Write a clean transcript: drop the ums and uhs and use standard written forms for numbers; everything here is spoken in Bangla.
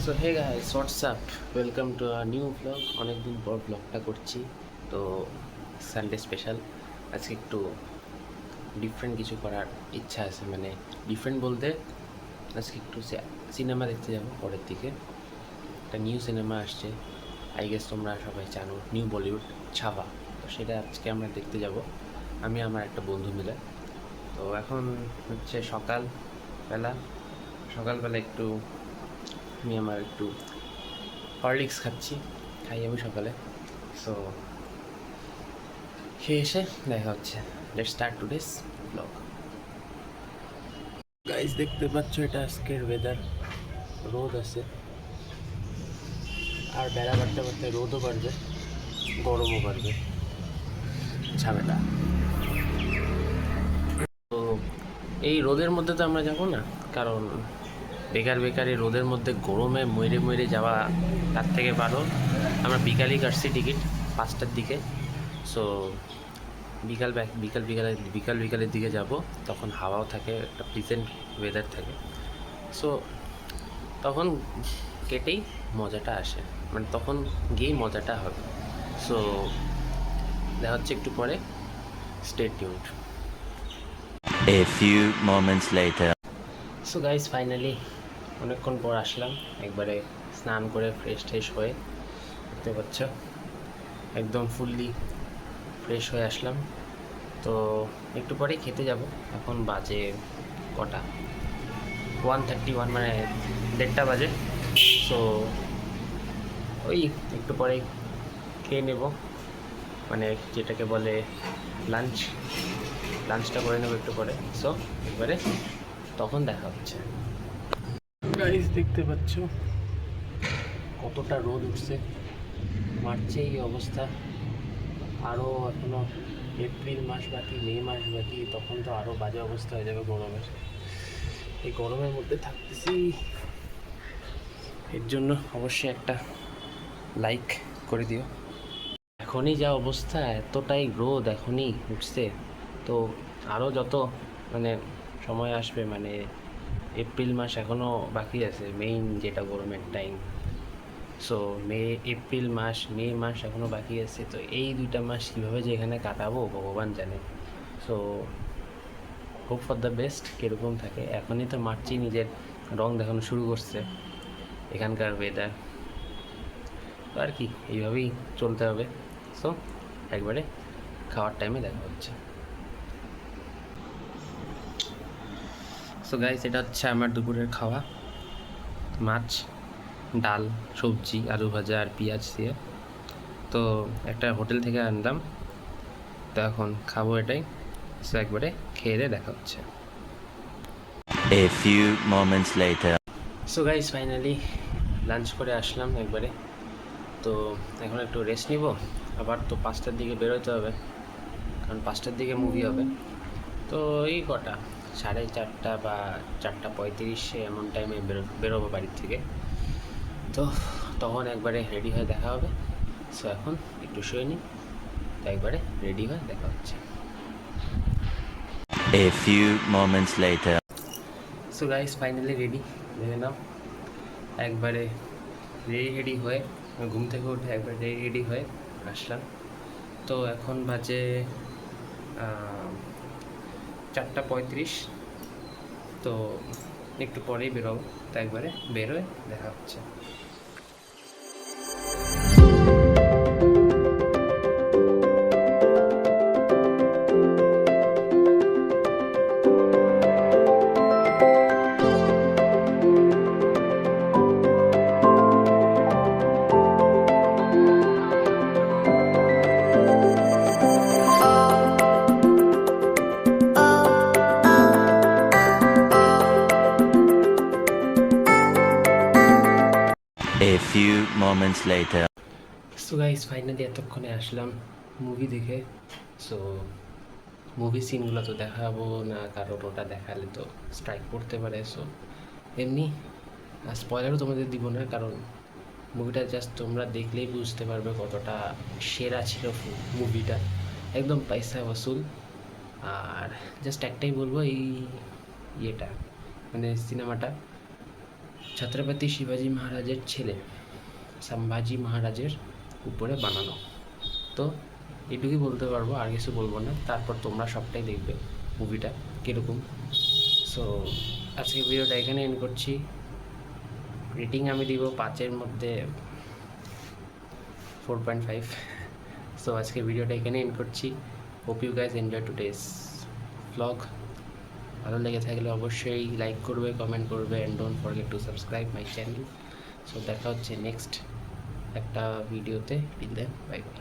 So hey guys what's up, welcome to a new vlog. অনেকদিন পর ব্লগটা করছি, তো সানডে স্পেশাল। আজকে একটু ডিফারেন্ট কিছু করার ইচ্ছা আছে, মানে ডিফারেন্ট বলতে আজকে একটু সিনেমা দেখতে যাবো পরের দিকে। একটা নিউ সিনেমা আসছে, আই গেস তোমরা সবাই জানো, নিউ বলিউড ছাওয়া। তো সেটা আজকে আমরা দেখতে যাব, আমি আমার একটা বন্ধু মিলে। তো এখন হচ্ছে সকালবেলা, সকালবেলা একটু আমি আমার একটু হরলিক্স খাই আমি সকালে। সো খেয়ে এসে দেখা হচ্ছে। Let's start today's blog. Guys দেখতে পাচ্ছ, এটা আজকের ওয়েদার। রোদ আছে, আর বেলা বাড়তে বাড়তে রোদও বাড়বে, গরমও বাড়বে, ঝামেলা। তো এই রোদের মধ্যে তো আমরা যাবো না, কারণ বেকার বেকার এই রোদের মধ্যে গরমে মরে মরে যাওয়া, তার থেকে ভালো আমরা বিকালই কাটছি টিকিট 5টার দিকে। সো বিকালের দিকে যাব, তখন হাওয়াও থাকে, একটা প্লিজেন্ট ওয়েদার থাকে। সো তখন কেটেই মজাটা আসে, মানে তখন গিয়েই মজাটা হবে। সো দেখা হচ্ছে একটু পরে, stay tuned. A few moments later. So guys finally অনেকক্ষণ পর আসলাম, একবারে স্নান করে ফ্রেশ হয়ে, দেখতে পাচ্ছ একদম ফুললি ফ্রেশ হয়ে আসলাম। তো একটু পরেই খেতে যাব। এখন বাজে কটা, 1:31, মানে 1:30 বাজে। সো ওই একটু পরেই খেয়ে নেব, মানে যেটাকে বলে লাঞ্চটা করে নেব একটু পরে। সো একবারে তখন দেখা হচ্ছে। গাইস দেখতে পাচ্ছ কতটা রোদ উঠছে, মার্চে এই অবস্থা, আরও এখনও এপ্রিল মাস বাকি, মে মাস বাকি, তখন তো আরও বাজে অবস্থা হয়ে যাবে গরমের। এই গরমের মধ্যে থাকতেছি, এর জন্য অবশ্যই একটা লাইক করে দিও। এখনই যা অবস্থা, এতটাই রোদ এখনই উঠছে, তো আরও যত মানে সময় আসবে, মানে এপ্রিল মাস এখনও বাকি আছে, মেইন যেটা গরমের টাইম। সো মে মাস এখনও বাকি আছে, তো এই 2টা মাস কীভাবে যে এখানে কাটাবো ভগবান জানে। So hope for the best, কীরকম থাকে। এখনই তো মার্চই নিজের রং দেখানো শুরু করছে এখানকার ওয়েদার। তো আর কি, এইভাবেই চলতে হবে। সো একবারে খাওয়ার টাইমে দেখা হচ্ছে। সো গাইস এটা হচ্ছে আমার দুপুরের খাওয়া, মাছ, ডাল, সবজি, আলু ভাজা আর পেঁয়াজ দিয়ে। তো একটা হোটেল থেকে আনলাম, তো এখন খাবো এটাই। সো একবারে খেয়ে দিয়ে দেখা হচ্ছে। A few moments later. So guys finally lunch করে আসলাম একবারে। তো এখন একটু রেস্ট নিব, আবার তো 5টার দিকে বেরোতে হবে, কারণ 5টার দিকে মুভি হবে। তো এই কটা 4:30 বা 4:35 এমন টাইমে বেরোবো বাড়ির থেকে। তো তখন একবারে রেডি হয়ে দেখা হবে। সো এখন একটু শুয়ে নিই, তো একবারে রেডি হয়ে দেখা হচ্ছে। A few moments later. So guys finally ready, দেখে নাও একবারে রেডি হয়ে, ঘুম থেকে উঠে একবার রেডি হয়ে আসলাম। তো এখন বাজে 4:35। তো একটু পরেই বেরোবো, তো একবারে বেরোয় দেখা হচ্ছে। A few moments later. So guys finally এতক্ষণে আসলাম মুভি দেখে। সো মুভি সিনগুলো তো দেখাবো না, কারণ ওটা দেখালে তো স্ট্রাইক পড়তে পারে। সো এমনি স্পয়লারও তোমাদের দিব না, কারণ মুভিটা জাস্ট তোমরা দেখলেই বুঝতে পারবে কতটা সেরা ছিল মুভিটা, একদম পয়সা ওসুল। আর জাস্ট একটাই বলবো, এই ইয়েটা মানে সিনেমাটা ছত্রপতি শিবাজি মহারাজের ছেলে সম্ভাজি মহারাজের উপরে বানানো। তো এটুকুই বলতে পারবো, আর কিছু বলবো না। তারপর তোমরা সবটাই দেখবে মুভিটা কীরকম। সো আজকে ভিডিওটা এখানে এন্ড করছি। রেটিং আমি দিব 5-এর মধ্যে 4.5। সো আজকে ভিডিওটা এখানে এন্ড করছি। Hope you guys enjoy today's vlog. ভালো লেগে থাকলে অবশ্যই লাইক করবে, কমেন্ট করবে, and don't forget to subscribe my channel. So দেখা হচ্ছে নেক্সট একটা ভিডিওতে। Till then bye by.